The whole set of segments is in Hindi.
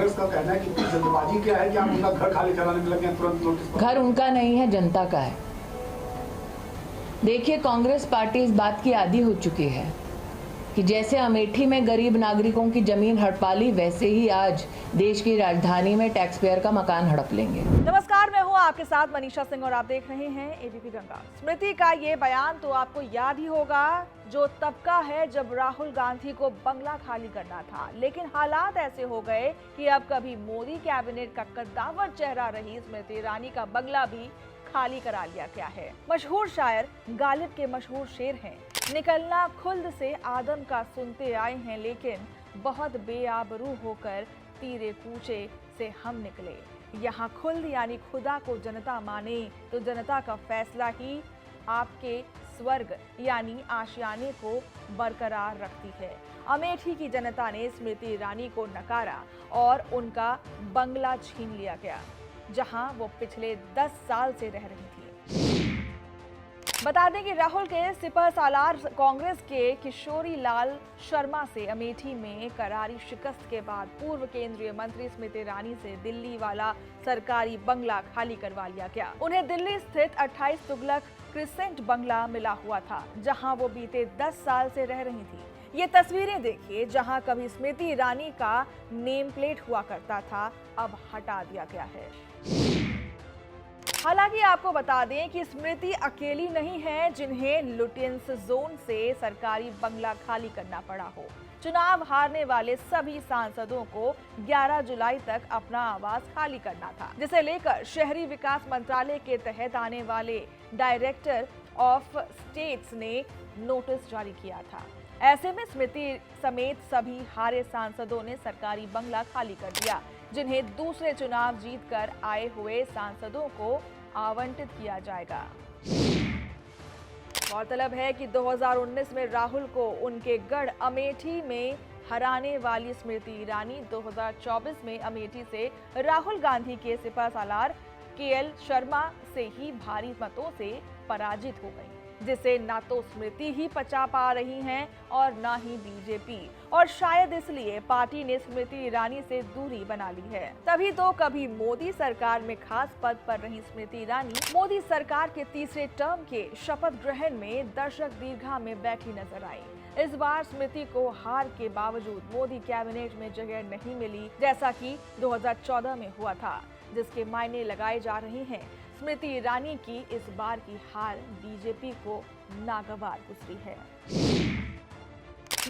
कांग्रेस का कहना है कि इतनी जल्दबाजी क्या है कि आप उनका घर खाली कराने में लगे हैं तुरंत नोटिस। घर उनका नहीं है, जनता का है। देखिए, कांग्रेस पार्टी इस बात की आदी हो चुकी है कि जैसे अमेठी में गरीब नागरिकों की जमीन हड़पा ली, वैसे ही आज देश की राजधानी में टैक्स पेयर का मकान हड़प लेंगे। नमस्कार, मैं हूं आपके साथ मनीषा सिंह और आप देख रहे हैं एबीपी गंगा। स्मृति का ये बयान तो आपको याद ही होगा, जो तब का है जब राहुल गांधी को बंगला खाली करना था। लेकिन हालात ऐसे हो गए कि अब कभी मोदी कैबिनेट का कद्दावर चेहरा रही स्मृति ईरानी का बंगला भी खाली करा लिया गया है। मशहूर शायर गालिब के मशहूर शेर हैं, निकलना खुल्द से आदम का सुनते आए हैं, लेकिन बहुत बेआबरू होकर तीरे कूचे से हम निकले। यहाँ खुल्द यानी खुदा को जनता माने तो जनता का फैसला ही आपके स्वर्ग यानी आशियाने को बरकरार रखती है। अमेठी की जनता ने स्मृति ईरानी को नकारा और उनका बंगला छीन लिया गया, जहां वो पिछले 10 साल से रह रही थी। बता दें कि राहुल के सिपहसालार कांग्रेस के किशोरी लाल शर्मा से अमेठी में करारी शिकस्त के बाद पूर्व केंद्रीय मंत्री स्मृति ईरानी से दिल्ली वाला सरकारी बंगला खाली करवा लिया गया। उन्हें दिल्ली स्थित 28 तुगलक क्रिसेंट बंगला मिला हुआ था, जहां वो बीते 10 साल से रह रही थी। ये तस्वीरें देखिए, जहां कभी स्मृति ईरानी का नेम प्लेट हुआ करता था, अब हटा दिया गया है। हालांकि आपको बता दें कि स्मृति अकेली नहीं है जिन्हें लुटियंस जोन से सरकारी बंगला खाली करना पड़ा हो। चुनाव हारने वाले सभी सांसदों को 11 जुलाई तक अपना आवास खाली करना था, जिसे लेकर शहरी विकास मंत्रालय के तहत आने वाले डायरेक्टर ऑफ स्टेट्स ने नोटिस जारी किया था। ऐसे में स्मृति समेत सभी हारे सांसदों ने सरकारी बंगला खाली कर दिया, जिन्हें दूसरे चुनाव जीतकर आए हुए सांसदों को आवंटित किया जाएगा। गौरतलब है कि 2019 में राहुल को उनके गढ़ अमेठी में हराने वाली स्मृति ईरानी 2024 में अमेठी से राहुल गांधी के सिपहसालार केएल शर्मा से ही भारी मतों से पराजित हो गई, जिसे ना तो स्मृति ही पचा पा रही हैं और ना ही बीजेपी, और शायद इसलिए पार्टी ने स्मृति ईरानी से दूरी बना ली है। तभी तो कभी मोदी सरकार में खास पद पर रही स्मृति ईरानी मोदी सरकार के तीसरे टर्म के शपथ ग्रहण में दर्शक दीर्घा में बैठी नजर आई। इस बार स्मृति को हार के बावजूद मोदी कैबिनेट में जगह नहीं मिली, जैसा कि 2014 में हुआ था, जिसके मायने लगाए जा रहे हैं। स्मृति ईरानी की इस बार की हार बीजेपी को नागवार गुजरी है।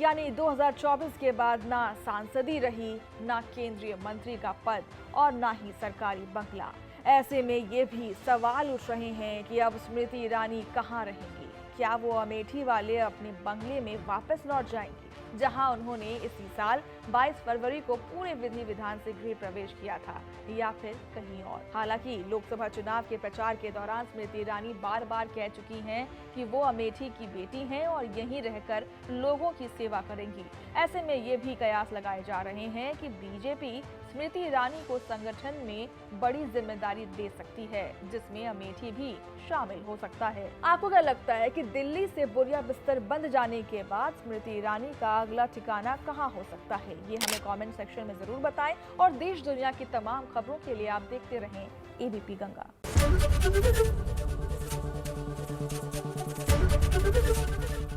यानी 2024 के बाद ना सांसदी रही, ना केंद्रीय मंत्री का पद और ना ही सरकारी बंगला। ऐसे में ये भी सवाल उठ रहे हैं कि अब स्मृति ईरानी कहाँ रहेंगी? क्या वो अमेठी वाले अपने बंगले में वापस लौट जाएंगी, जहां उन्होंने इसी साल 22 फरवरी को पूरे विधि विधान से गृह प्रवेश किया था, या फिर कहीं और? हालांकि लोकसभा चुनाव के प्रचार के दौरान स्मृति ईरानी बार बार कह चुकी हैं कि वो अमेठी की बेटी हैं और यहीं रहकर लोगों की सेवा करेंगी। ऐसे में ये भी कयास लगाए जा रहे हैं कि बीजेपी स्मृति ईरानी को संगठन में बड़ी जिम्मेदारी दे सकती है, जिसमें अमेठी भी शामिल हो सकता है। आपको क्या लगता है कि दिल्ली से बोरिया बिस्तर बंद जाने के बाद स्मृति ईरानी का अगला ठिकाना कहां हो सकता है? ये हमें कमेंट सेक्शन में जरूर बताएं और देश दुनिया की तमाम खबरों के लिए आप देखते रहें एबीपी गंगा।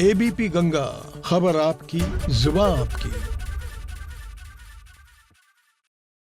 एबीपी गंगा, खबर आपकी, जुबान आपकी।